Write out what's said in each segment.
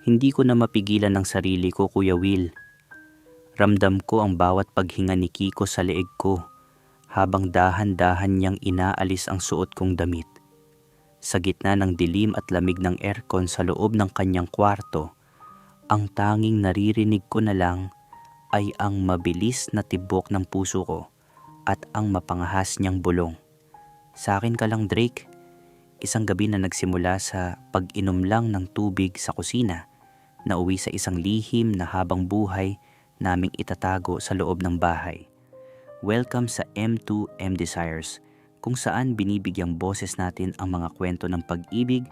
Hindi ko na mapigilan ng sarili ko, Kuya Will. Ramdam ko ang bawat paghinga ni Kiko sa leeg ko habang dahan-dahan niyang inaalis ang suot kong damit. Sa gitna ng dilim at lamig ng aircon sa loob ng kanyang kwarto, ang tanging naririnig ko na lang ay ang mabilis na tibok ng puso ko at ang mapangahas niyang bulong. Sa akin ka lang, Drake. Isang gabi na nagsimula sa pag-inom lang ng tubig sa kusina, na uwi sa isang lihim na habang buhay naming itatago sa loob ng bahay. Welcome sa M2M Desires, kung saan binibigyang boses natin ang mga kwento ng pag-ibig,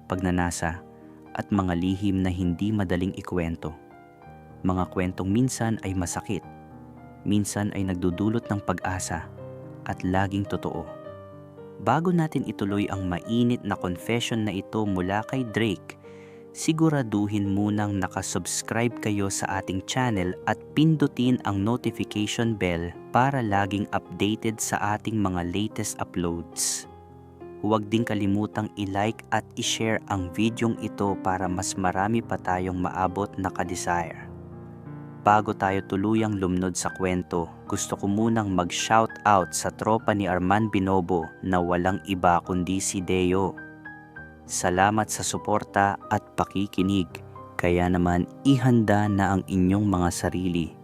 pagnanasa, at mga lihim na hindi madaling ikwento. Mga kwentong minsan ay masakit, minsan ay nagdudulot ng pag-asa, at laging totoo. Bago natin ituloy ang mainit na confession na ito mula kay Drake, siguraduhin munang nakasubscribe kayo sa ating channel at pindutin ang notification bell para laging updated sa ating mga latest uploads. Huwag din kalimutang i-like at i-share ang videong ito para mas marami pa tayong maabot na ka-desire. Bago tayo tuluyang lumnod sa kwento, gusto ko munang mag-shoutout sa tropa ni Arman Binobo na walang iba kundi si Deo. Salamat sa suporta at pakikinig, kaya naman ihanda na ang inyong mga sarili.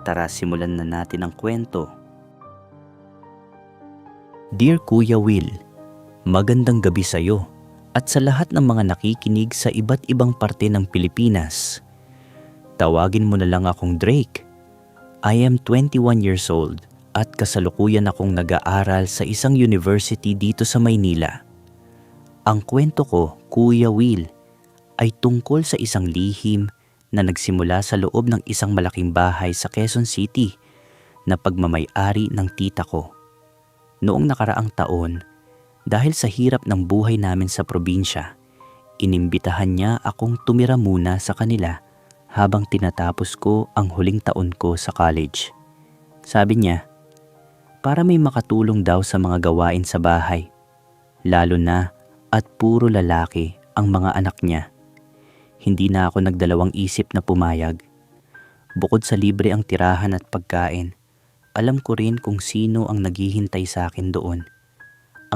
Tara, simulan na natin ang kwento. Dear Kuya Will, magandang gabi sa iyo at sa lahat ng mga nakikinig sa iba't ibang parte ng Pilipinas. Tawagin mo na lang akong Drake. I am 21 years old at kasalukuyan akong nag-aaral sa isang university dito sa Maynila. Ang kwento ko, Kuya Will, ay tungkol sa isang lihim na nagsimula sa loob ng isang malaking bahay sa Quezon City na pagmamay-ari ng tita ko. Noong nakaraang taon, dahil sa hirap ng buhay namin sa probinsya, inimbitahan niya akong tumira muna sa kanila habang tinatapos ko ang huling taon ko sa college. Sabi niya, para may makatulong daw sa mga gawain sa bahay, lalo na at puro lalaki ang mga anak niya. Hindi na ako nagdalawang isip na pumayag. Bukod sa libre ang tirahan at pagkain, alam ko rin kung sino ang naghihintay sa akin doon.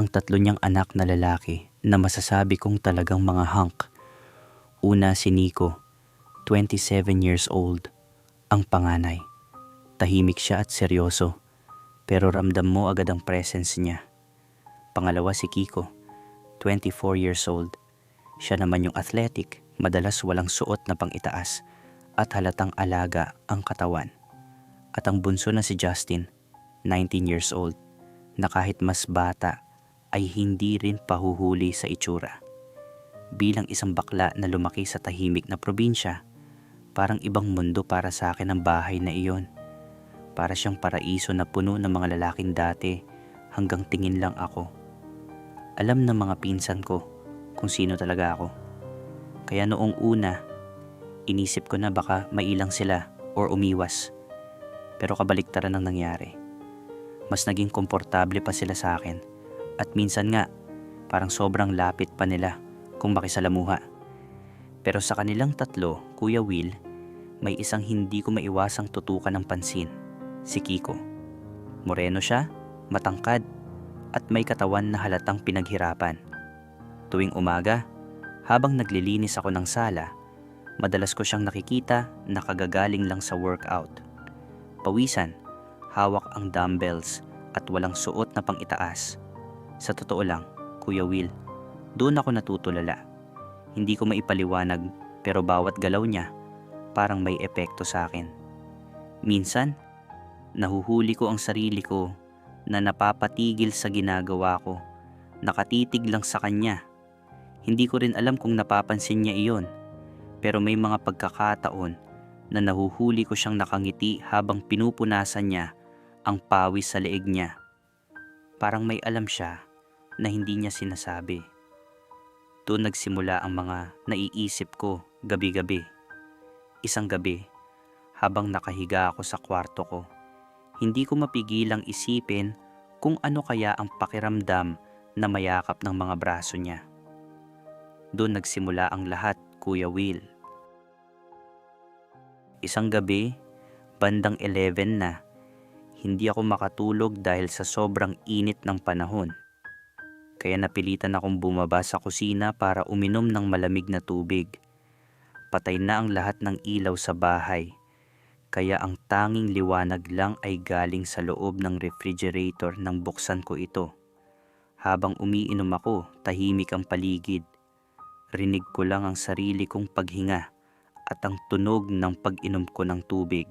Ang 3 niyang anak na lalaki na masasabi kong talagang mga hunk. Una si Nico, 27 years old, ang panganay. Tahimik siya at seryoso, pero ramdam mo agad ang presence niya. Pangalawa si Kiko, 24 years old. Siya naman yung athletic, madalas walang suot na pang-itaas at halatang alaga ang katawan. At ang bunso na si Justin, 19 years old, na kahit mas bata ay hindi rin pahuhuli sa itsura. Bilang isang bakla na lumaki sa tahimik na probinsya, parang ibang mundo para sa akin ang bahay na iyon. Para siyang paraiso na puno ng mga lalaking dati hanggang tingin lang ako. Alam ng mga pinsan ko kung sino talaga ako. Kaya noong una, inisip ko na baka mailang sila or umiwas. Pero kabaliktaran ang nangyari. Mas naging komportable pa sila sa akin at minsan nga parang sobrang lapit pa nila kung makisalamuha. Pero sa kanilang 3, Kuya Will, may isang hindi ko maiwasang tutukan ng pansin, si Kiko. Moreno siya, matangkad, at may katawan na halatang pinaghirapan. Tuwing umaga, habang naglilinis ako ng sala, madalas ko siyang nakikita na kagagaling lang sa workout. Pawisan, hawak ang dumbbells at walang suot na pang-itaas. Sa totoo lang, Kuya Will, doon ako natutulala. Hindi ko maipaliwanag pero bawat galaw niya parang may epekto sa akin. Minsan, nahuhuli ko ang sarili ko na napapatigil sa ginagawa ko, nakatitig lang sa kanya. Hindi ko rin alam kung napapansin niya iyon, pero may mga pagkakataon na nahuhuli ko siyang nakangiti habang pinupunasan niya ang pawis sa leeg niya. Parang may alam siya na hindi niya sinasabi. Doon nagsimula ang mga naiisip ko gabi-gabi. Isang gabi, habang nakahiga ako sa kwarto ko, hindi ko mapigilang isipin kung ano kaya ang pakiramdam na mayakap ng mga braso niya. Doon nagsimula ang lahat, Kuya Will. Isang gabi, bandang 11 na, hindi ako makatulog dahil sa sobrang init ng panahon. Kaya napilitan akong bumaba sa kusina para uminom ng malamig na tubig. Patay na ang lahat ng ilaw sa bahay, kaya ang tanging liwanag lang ay galing sa loob ng refrigerator nang buksan ko ito. Habang umiinom ako, tahimik ang paligid. Rinig ko lang ang sarili kong paghinga at ang tunog ng pag-inom ko ng tubig.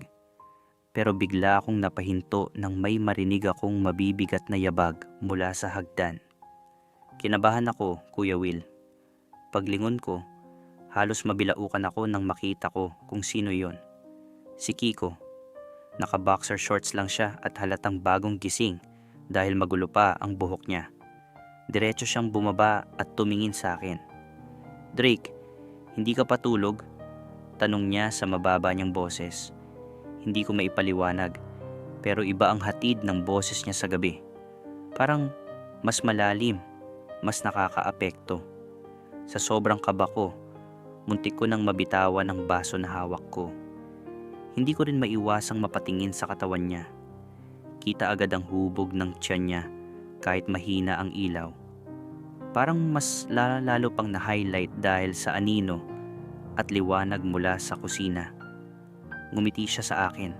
Pero bigla akong napahinto nang may marinig akong mabibigat na yabag mula sa hagdan. Kinabahan ako, Kuya Will. Paglingon ko, halos mabilaukan ako nang makita ko kung sino yon. Si Kiko. Naka-boxer shorts lang siya at halatang bagong gising dahil magulo pa ang buhok niya. Diretso siyang bumaba at tumingin sa akin. "Drake, hindi ka pa tulog?" Tanong niya sa mababa niyang boses. Hindi ko maipaliwanag, pero iba ang hatid ng boses niya sa gabi. Parang mas malalim, mas nakakaapekto. Sa sobrang kaba ko, muntik ko nang mabitawan ang baso na hawak ko. Hindi ko rin maiwasang mapatingin sa katawan niya. Kita agad ang hubog ng tiyan niya kahit mahina ang ilaw. Parang mas lalo pang na-highlight dahil sa anino at liwanag mula sa kusina. Ngumiti siya sa akin.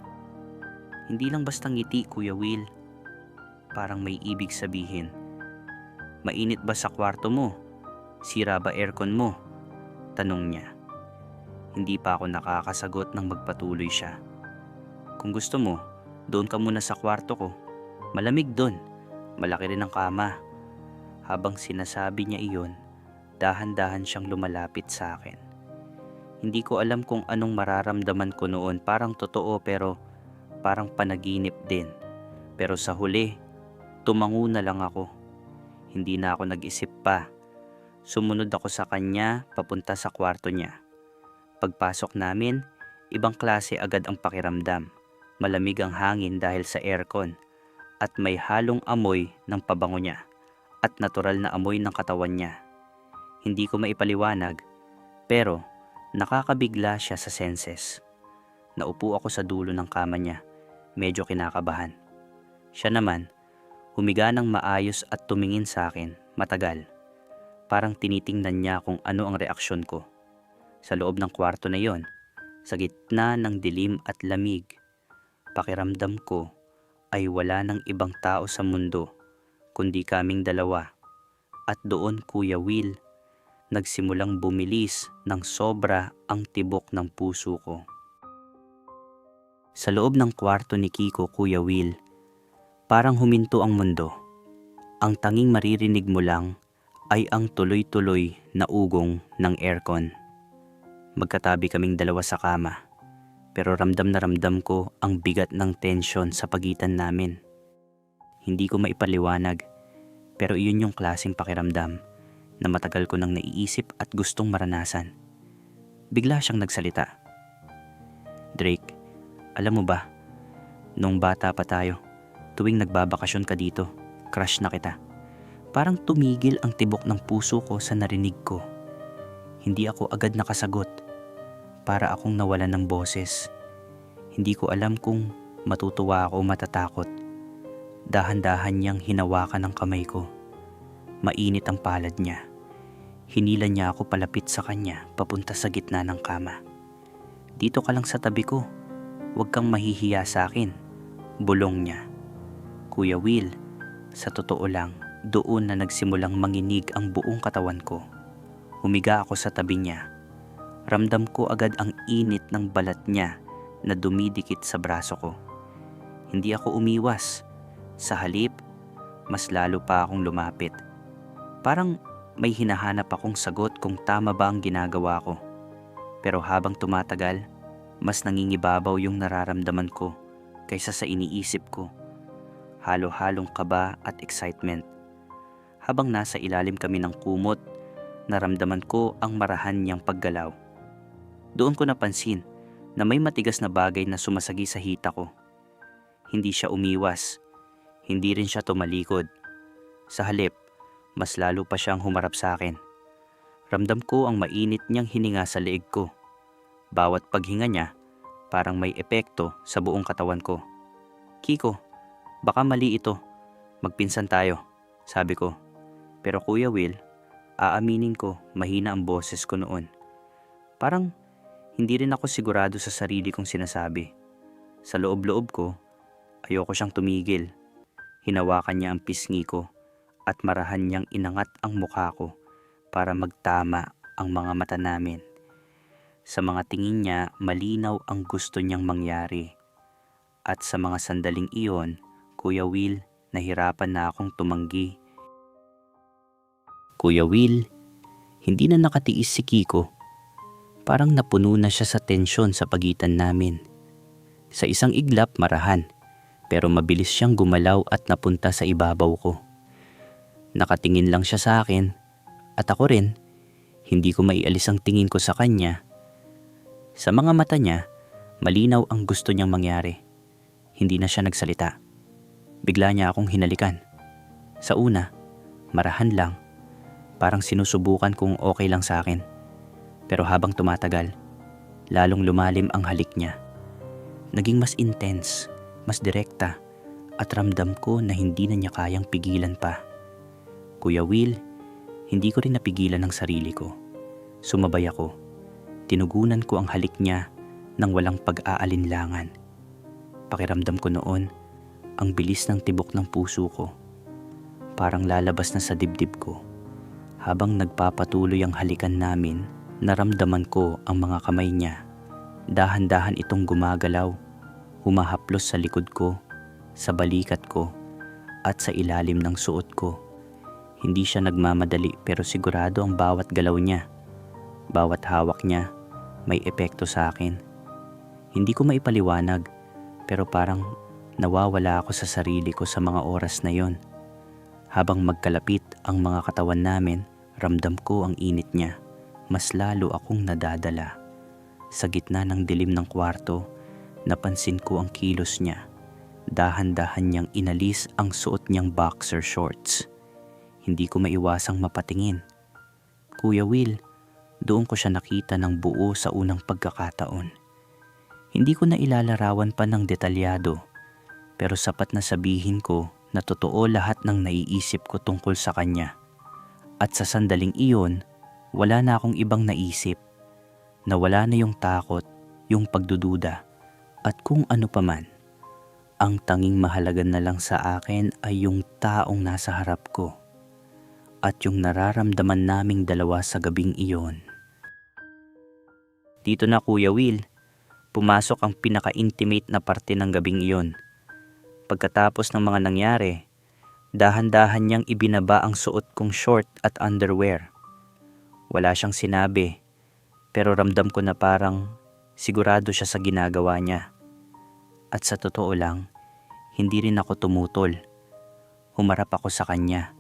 Hindi lang basta ngiti, Kuya Will. Parang may ibig sabihin. "Mainit ba sa kwarto mo? Sira ba aircon mo?" Tanong niya. Hindi pa ako nakakasagot nang magpatuloy siya. "Kung gusto mo, doon ka muna sa kwarto ko. Malamig doon. Malaki rin ang kama." Habang sinasabi niya iyon, dahan-dahan siyang lumalapit sa akin. Hindi ko alam kung anong mararamdaman ko noon, parang totoo pero parang panaginip din. Pero sa huli, tumango na lang ako. Hindi na ako nag-isip pa. Sumunod ako sa kanya papunta sa kwarto niya. Pagpasok namin, ibang klase agad ang pakiramdam. Malamig ang hangin dahil sa aircon at may halong amoy ng pabango niya at natural na amoy ng katawan niya. Hindi ko maipaliwanag, pero nakakabigla siya sa senses. Naupo ako sa dulo ng kama niya, medyo kinakabahan. Siya naman, humiga ng maayos at tumingin sa akin, matagal. Parang tinitingnan niya kung ano ang reaksyon ko. Sa loob ng kwarto na yon, sa gitna ng dilim at lamig, pakiramdam ko ay wala ng ibang tao sa mundo, kundi kaming dalawa. At doon, Kuya Will, nagsimulang bumilis ng sobra ang tibok ng puso ko. Sa loob ng kwarto ni Kiko, Kuya Will, parang huminto ang mundo. Ang tanging maririnig mo lang ay ang tuloy-tuloy na ugong ng aircon. Magkatabi kaming dalawa sa kama, pero ramdam na ramdam ko ang bigat ng tensyon sa pagitan namin. Hindi ko maipaliwanag, pero iyon yung klaseng pakiramdam na matagal ko nang naiisip at gustong maranasan. Bigla siyang nagsalita. "Drake, alam mo ba, nung bata pa tayo, tuwing nagbabakasyon ka dito, crush na kita." Parang tumigil ang tibok ng puso ko sa narinig ko. Hindi ako agad nakasagot. Para akong nawalan ng boses. Hindi ko alam kung matutuwa ako o matatakot. Dahan-dahan niyang hinawakan ang kamay ko. Mainit ang palad niya. Hinila niya ako palapit sa kanya, papunta sa gitna ng kama. "Dito ka lang sa tabi ko. Huwag kang mahihiya sa akin," bulong niya. Kuya Will, sa totoo lang, doon na nagsimulang manginig ang buong katawan ko. Humiga ako sa tabi niya. Ramdam ko agad ang init ng balat niya na dumidikit sa braso ko. Hindi ako umiwas. Sa halip, mas lalo pa akong lumapit. Parang may hinahanap akong sagot kung tama ba ang ginagawa ko. Pero habang tumatagal, mas nangingibabaw yung nararamdaman ko kaysa sa iniisip ko. Halo-halong kaba at excitement. Habang nasa ilalim kami ng kumot, naramdaman ko ang marahan niyang paggalaw. Doon ko napansin na may matigas na bagay na sumasagi sa hita ko. Hindi siya umiwas. Hindi rin siya tumalikod. Sa halip, mas lalo pa siyang humarap sa akin. Ramdam ko ang mainit niyang hininga sa leeg ko. Bawat paghinga niya, parang may epekto sa buong katawan ko. "Kiko, baka mali ito. Magpinsan tayo," sabi ko. Pero Kuya Will, aaminin ko, mahina ang boses ko noon. Parang hindi rin ako sigurado sa sarili kong sinasabi. Sa loob-loob ko, ayoko siyang tumigil. Hinawakan niya ang pisngi ko at marahan niyang inangat ang mukha ko para magtama ang mga mata namin. Sa mga tingin niya, malinaw ang gusto niyang mangyari. At sa mga sandaling iyon, Kuya Will, nahirapan na akong tumanggi. Kuya Will, hindi na nakatiis si Kiko. Parang napuno na siya sa tensyon sa pagitan namin. Sa isang iglap, marahan, pero mabilis siyang gumalaw at napunta sa ibabaw ko. Nakatingin lang siya sa akin at ako rin, hindi ko maialis ang tingin ko sa kanya. Sa mga mata niya, malinaw ang gusto niyang mangyari. Hindi na siya nagsalita. Bigla niya akong hinalikan. Sa una, marahan lang. Parang sinusubukan kung okay lang sa akin. Pero habang tumatagal, lalong lumalim ang halik niya. Naging mas intense, mas direkta, at ramdam ko na hindi na niya kayang pigilan pa. Kuya Will, hindi ko rin napigilan ang sarili ko. Sumabay ako. Tinugunan ko ang halik niya nang walang pag-aalinlangan. Pakiramdam ko noon, ang bilis ng tibok ng puso ko. Parang lalabas na sa dibdib ko. Habang nagpapatuloy ang halikan namin, naramdaman ko ang mga kamay niya. Dahan-dahan itong gumagalaw, humahaplos sa likod ko, sa balikat ko, at sa ilalim ng suot ko. Hindi siya nagmamadali pero sigurado ang bawat galaw niya. Bawat hawak niya, may epekto sa akin. Hindi ko maipaliwanag, pero parang nawawala ako sa sarili ko sa mga oras na yon. Habang magkalapit ang mga katawan namin, ramdam ko ang init niya. Mas lalo akong nadadala. Sa gitna ng dilim ng kwarto, napansin ko ang kilos niya. Dahan-dahan niyang inalis ang suot niyang boxer shorts. Hindi ko maiwasang mapatingin. Kuya Will, doon ko siya nakita ng buo sa unang pagkakataon. Hindi ko na ilalarawan pa ng detalyado, pero sapat na sabihin ko na totoo lahat ng naiisip ko tungkol sa kanya. At sa sandaling iyon, wala na akong ibang naisip. Nawala na yung takot, yung pagdududa, at kung ano paman. Ang tanging mahalaga na lang sa akin ay yung taong nasa harap ko. At yung nararamdaman naming dalawa sa gabing iyon. Dito na Kuya Will, pumasok ang pinaka-intimate na parte ng gabing iyon. Pagkatapos ng mga nangyari, dahan-dahan niyang ibinaba ang suot kong short at underwear. Wala siyang sinabi, pero ramdam ko na parang sigurado siya sa ginagawa niya. At sa totoo lang, hindi rin ako tumutol. Humarap ako sa kanya.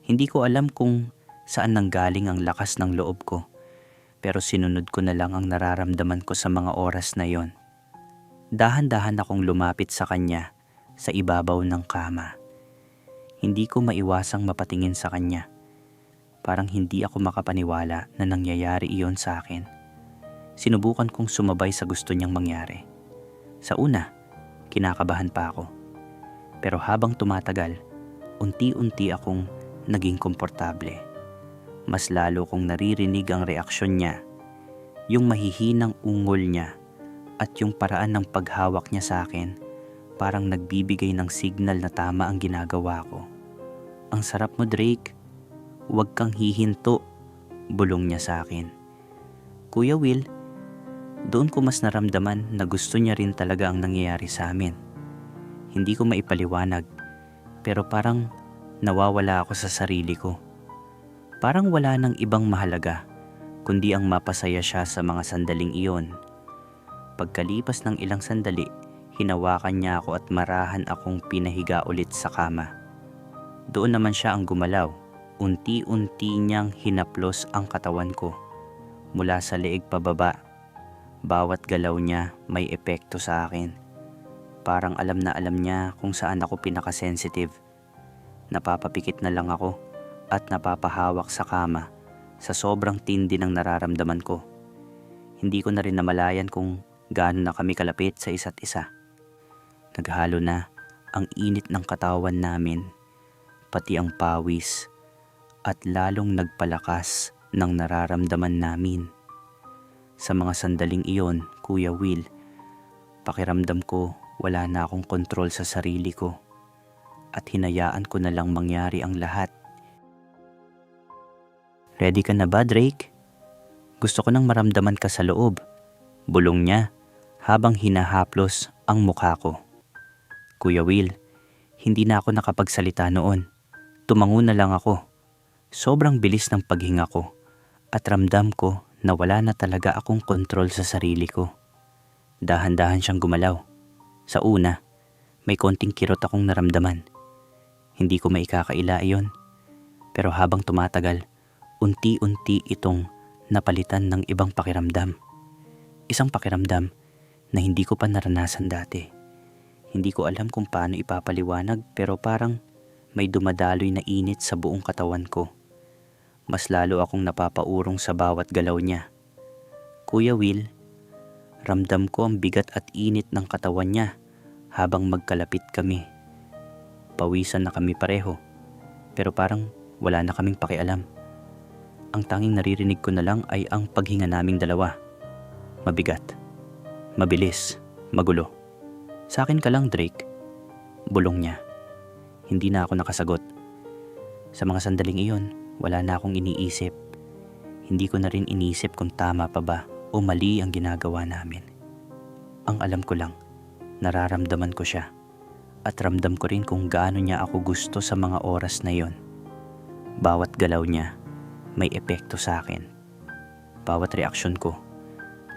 Hindi ko alam kung saan nanggaling ang lakas ng loob ko. Pero sinunod ko na lang ang nararamdaman ko sa mga oras na yon. Dahan-dahan akong lumapit sa kanya sa ibabaw ng kama. Hindi ko maiwasang mapatingin sa kanya. Parang hindi ako makapaniwala na nangyayari iyon sa akin. Sinubukan kong sumabay sa gusto niyang mangyari. Sa una, kinakabahan pa ako. Pero habang tumatagal, unti-unti akong naging komportable. Mas lalo kong naririnig ang reaksyon niya, yung mahihinang ungol niya at yung paraan ng paghawak niya sa akin, parang nagbibigay ng signal na tama ang ginagawa ko. "Ang sarap mo, Drake. Huwag kang hihinto," bulong niya sa akin. Kuya Will, doon ko mas naramdaman na gusto niya rin talaga ang nangyayari sa amin. Hindi ko maipaliwanag, pero parang nawawala ako sa sarili ko. Parang wala nang ibang mahalaga, kundi ang mapasaya siya sa mga sandaling iyon. Pagkalipas ng ilang sandali, hinawakan niya ako at marahan akong pinahiga ulit sa kama. Doon naman siya ang gumalaw. Unti-unti niyang hinaplos ang katawan ko, mula sa leeg pababa. Bawat galaw niya may epekto sa akin. Parang alam na alam niya kung saan ako pinaka-sensitive. Napapapikit na lang ako at napapahawak sa kama sa sobrang tindi ng nararamdaman ko. Hindi ko na rin namalayan kung gaano na kami kalapit sa isa't isa. Naghalo na ang init ng katawan namin, pati ang pawis, at lalong nagpalakas ng nararamdaman namin. Sa mga sandaling iyon, Kuya Will, pakiramdam ko wala na akong kontrol sa sarili ko at hinayaan ko na lang mangyari ang lahat. Ready ka na ba, Drake? Gusto ko nang maramdaman ka sa loob, bulong niya habang hinahaplos ang mukha ko. Kuya Will, hindi na ako nakapagsalita noon. Tumango na lang ako. Sobrang bilis ng paghinga ko at ramdam ko na wala na talaga akong kontrol sa sarili ko. Dahan-dahan siyang gumalaw. Sa una, may konting kirot akong naramdaman. Hindi ko maikakaila iyon. Pero habang tumatagal, unti-unti itong napalitan ng ibang pakiramdam. Isang pakiramdam na hindi ko pa naranasan dati. Hindi ko alam kung paano ipapaliwanag pero parang may dumadaloy na init sa buong katawan ko. Mas lalo akong napapaurong sa bawat galaw niya. Kuya Will, ramdam ko ang bigat at init ng katawan niya habang magkalapit kami. Pawisan na kami pareho, pero parang wala na kaming pakialam. Ang tanging naririnig ko na lang ay ang paghinga naming dalawa. Mabigat, mabilis, magulo. Sa akin ka lang, Drake. Bulong niya. Hindi na ako nakasagot. Sa mga sandaling iyon, wala na akong iniisip. Hindi ko na rin inisip kung tama pa ba o mali ang ginagawa namin. Ang alam ko lang, nararamdaman ko siya. At ramdam ko rin kung gaano niya ako gusto sa mga oras na iyon. Bawat galaw niya, may epekto sa akin. Bawat reaksyon ko,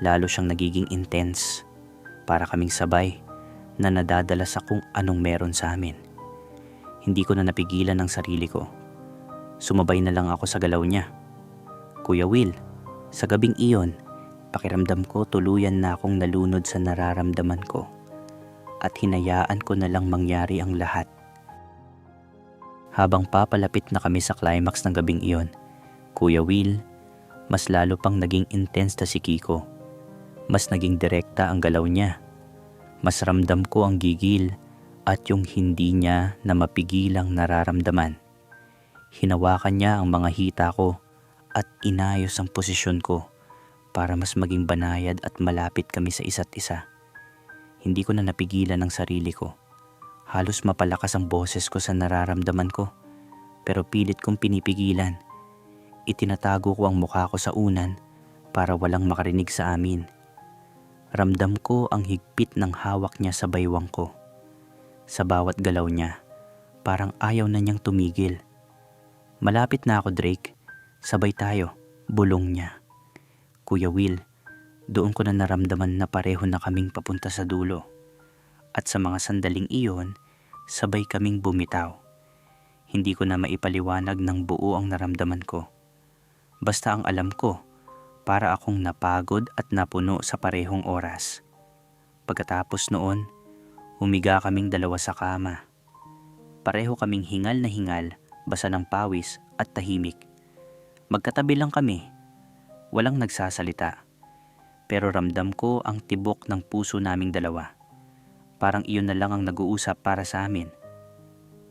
lalo siyang nagiging intense. Para kaming sabay na nadadala sa kung anong meron sa amin. Hindi ko na napigilan ang sarili ko. Sumabay na lang ako sa galaw niya. Kuya Will, sa gabing iyon, pakiramdam ko tuluyan na akong nalunod sa nararamdaman ko at hinayaan ko na lang mangyari ang lahat. Habang papalapit na kami sa climax ng gabing iyon, Kuya Will, mas lalo pang naging intense na si Kiko. Mas naging direkta ang galaw niya. Mas ramdam ko ang gigil at yung hindi niya na mapigilang nararamdaman. Hinawakan niya ang mga hita ko at inayos ang posisyon ko para mas maging banayad at malapit kami sa isa't isa. Hindi ko na napigilan ang sarili ko. Halos mapalakas ang boses ko sa nararamdaman ko, pero pilit kong pinipigilan. Itinatago ko ang mukha ko sa unan para walang makarinig sa amin. Ramdam ko ang higpit ng hawak niya sa baywang ko. Sa bawat galaw niya, parang ayaw na niyang tumigil. Malapit na ako, Drake. Sabay tayo, bulong niya. Kuya Will, doon ko na naramdaman na pareho na kaming papunta sa dulo. At sa mga sandaling iyon, sabay kaming bumitaw. Hindi ko na maipaliwanag ng buo ang naramdaman ko. Basta ang alam ko, para akong napagod at napuno sa parehong oras. Pagkatapos noon, humiga kaming dalawa sa kama. Pareho kaming hingal na hingal, basa ng pawis at tahimik. Magkatabi lang kami, walang nagsasalita. Pero ramdam ko ang tibok ng puso naming dalawa. Parang iyon na lang ang nag-uusap para sa amin.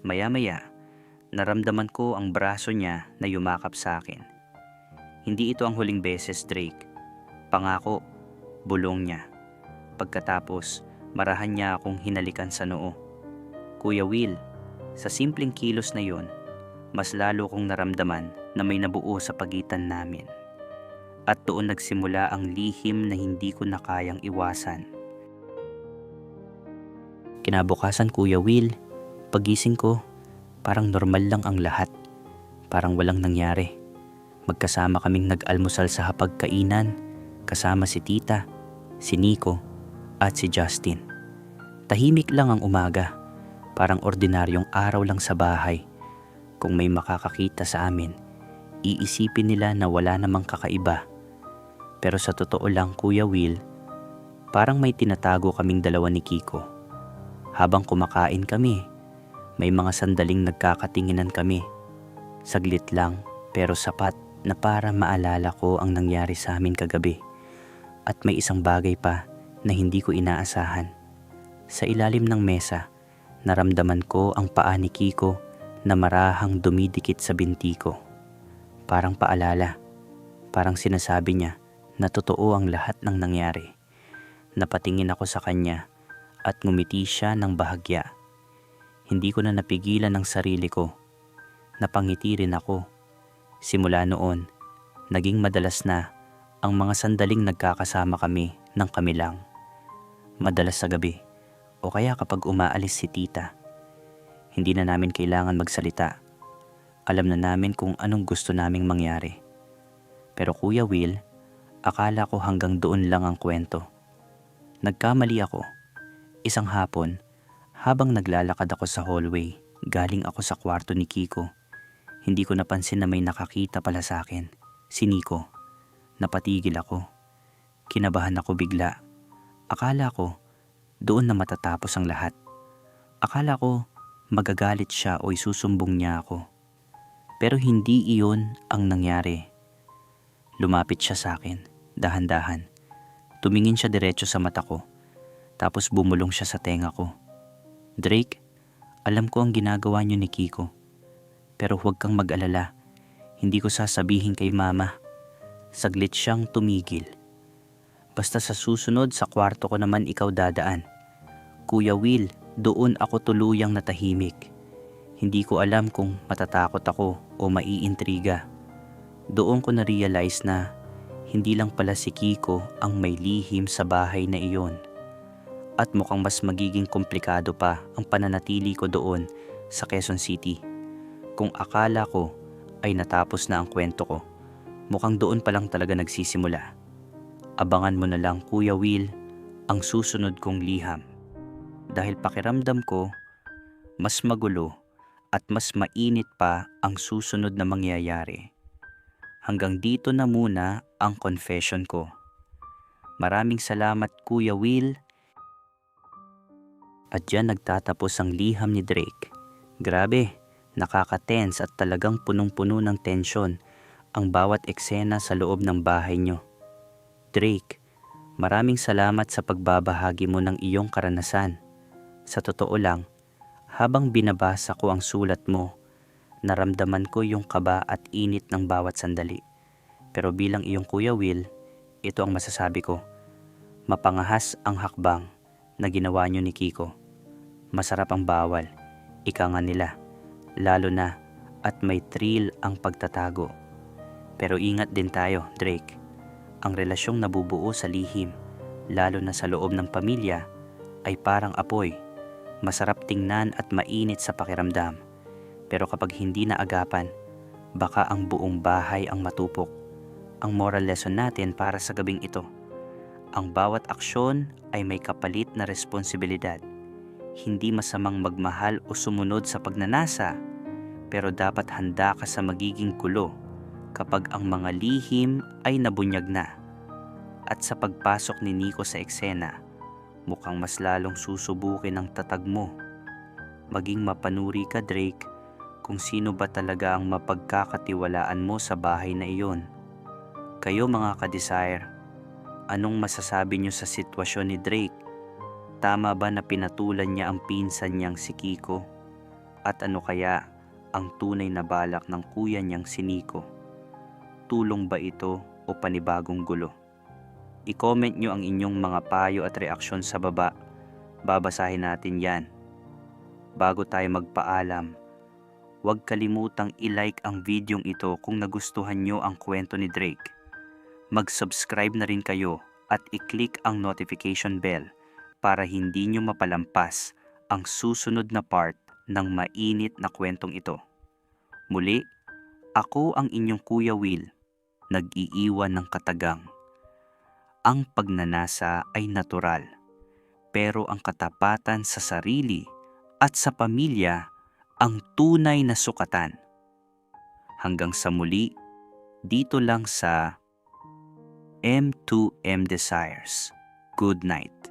Maya-maya, naramdaman ko ang braso niya na yumakap sa akin. Hindi ito ang huling beses, Drake. Pangako, bulong niya. Pagkatapos, marahan niya akong hinalikan sa noo. Kuya Will, sa simpleng kilos na yon, mas lalo kong naramdaman na may nabuo sa pagitan namin. At doon nagsimula ang lihim na hindi ko na kayang iwasan. Kinabukasan, Kuya Will, pagising ko, parang normal lang ang lahat. Parang walang nangyari. Magkasama kaming nag-almusal sa hapagkainan, kasama si Tita, si Nico, at si Justin. Tahimik lang ang umaga, parang ordinaryong araw lang sa bahay. Kung may makakakita sa amin, iisipin nila na wala namang kakaiba. Pero sa totoo lang, Kuya Will, parang may tinatago kaming dalawa ni Kiko. Habang kumakain kami, may mga sandaling nagkakatinginan kami. Saglit lang, pero sapat na para maalala ko ang nangyari sa amin kagabi. At may isang bagay pa na hindi ko inaasahan. Sa ilalim ng mesa, naramdaman ko ang paa ni Kiko na marahang dumidikit sa binti ko. Parang paalala, parang sinasabi niya na totoo ang lahat ng nangyari. Napatingin ako sa kanya at ngumiti siya ng bahagya. Hindi ko na napigilan ang sarili ko. Napangiti rin ako. Simula noon, naging madalas na ang mga sandaling nagkakasama kami ng kami lang. Madalas sa gabi o kaya kapag umaalis si tita. Hindi na namin kailangan magsalita. Alam na namin kung anong gusto naming mangyari. Pero Kuya Will, akala ko hanggang doon lang ang kwento. Nagkamali ako. Isang hapon, habang naglalakad ako sa hallway, galing ako sa kwarto ni Kiko. Hindi ko napansin na may nakakita pala sa akin, si Nico. Napatigil ako. Kinabahan ako bigla. Akala ko, doon na matatapos ang lahat. Akala ko, magagalit siya o isusumbong niya ako. Pero hindi iyon ang nangyari. Lumapit siya sa akin, dahan-dahan. Tumingin siya diretso sa mata ko, tapos bumulong siya sa tenga ko. Drake, alam ko ang ginagawa niyo ni Kiko. Pero huwag kang mag-alala, hindi ko sasabihin kay mama. Saglit siyang tumigil. Basta sa susunod sa kwarto ko naman ikaw dadaan. Kuya Will, doon ako tuluyang natahimik. Hindi ko alam kung matatakot ako o maiintriga. Doon ko na-realize na hindi lang pala si Kiko ang may lihim sa bahay na iyon. At mukhang mas magiging komplikado pa ang pananatili ko doon sa Quezon City. Kung akala ko ay natapos na ang kwento ko, mukhang doon pa lang talaga nagsisimula. Abangan mo na lang Kuya Will ang susunod kong liham. Dahil pakiramdam ko, mas magulo at mas mainit pa ang susunod na mangyayari. Hanggang dito na muna ang confession ko. Maraming salamat Kuya Will. At dyan nagtatapos ang liham ni Drake. Grabe, nakaka-tense at talagang punong-puno ng tensyon ang bawat eksena sa loob ng bahay nyo. Drake, maraming salamat sa pagbabahagi mo ng iyong karanasan. Sa totoo lang, habang binabasa ko ang sulat mo, naramdaman ko yung kaba at init ng bawat sandali. Pero bilang iyong Kuya Will, ito ang masasabi ko. Mapangahas ang hakbang na ginawa niyo ni Kiko. Masarap ang bawal, ika nga nila. Lalo na at may thrill ang pagtatago. Pero ingat din tayo, Drake. Ang relasyong nabubuo sa lihim, lalo na sa loob ng pamilya, ay parang apoy. Masarap tingnan at mainit sa pakiramdam. Pero kapag hindi na agapan, baka ang buong bahay ang matupok. Ang moral lesson natin para sa gabing ito, ang bawat aksyon ay may kapalit na responsibilidad. Hindi masamang magmahal o sumunod sa pagnanasa, pero dapat handa ka sa magiging gulo kapag ang mga lihim ay nabunyag na. At sa pagpasok ni Nico sa eksena, mukhang mas lalong susubukin ang tatag mo. Maging mapanuri ka, Drake, kung sino ba talaga ang mapagkakatiwalaan mo sa bahay na iyon. Kayo mga ka-desire, anong masasabi niyo sa sitwasyon ni Drake? Tama ba na pinatulan niya ang pinsan niyang si Kiko? At ano kaya ang tunay na balak ng kuya niyang si Nico? Tulong ba ito o panibagong gulo? I-comment niyo ang inyong mga payo at reaksyon sa baba. Babasahin natin yan. Bago tayo magpaalam, huwag kalimutang i-like ang videong ito kung nagustuhan niyo ang kwento ni Drake. Mag-subscribe na rin kayo at i-click ang notification bell para hindi niyo mapalampas ang susunod na part ng mainit na kwentong ito. Muli, ako ang inyong Kuya Will, nag-iiwan ng katagang. Ang pagnanasa ay natural, pero ang katapatan sa sarili at sa pamilya ang tunay na sukatan. Hanggang sa muli, dito lang sa M2M Desires. Good night.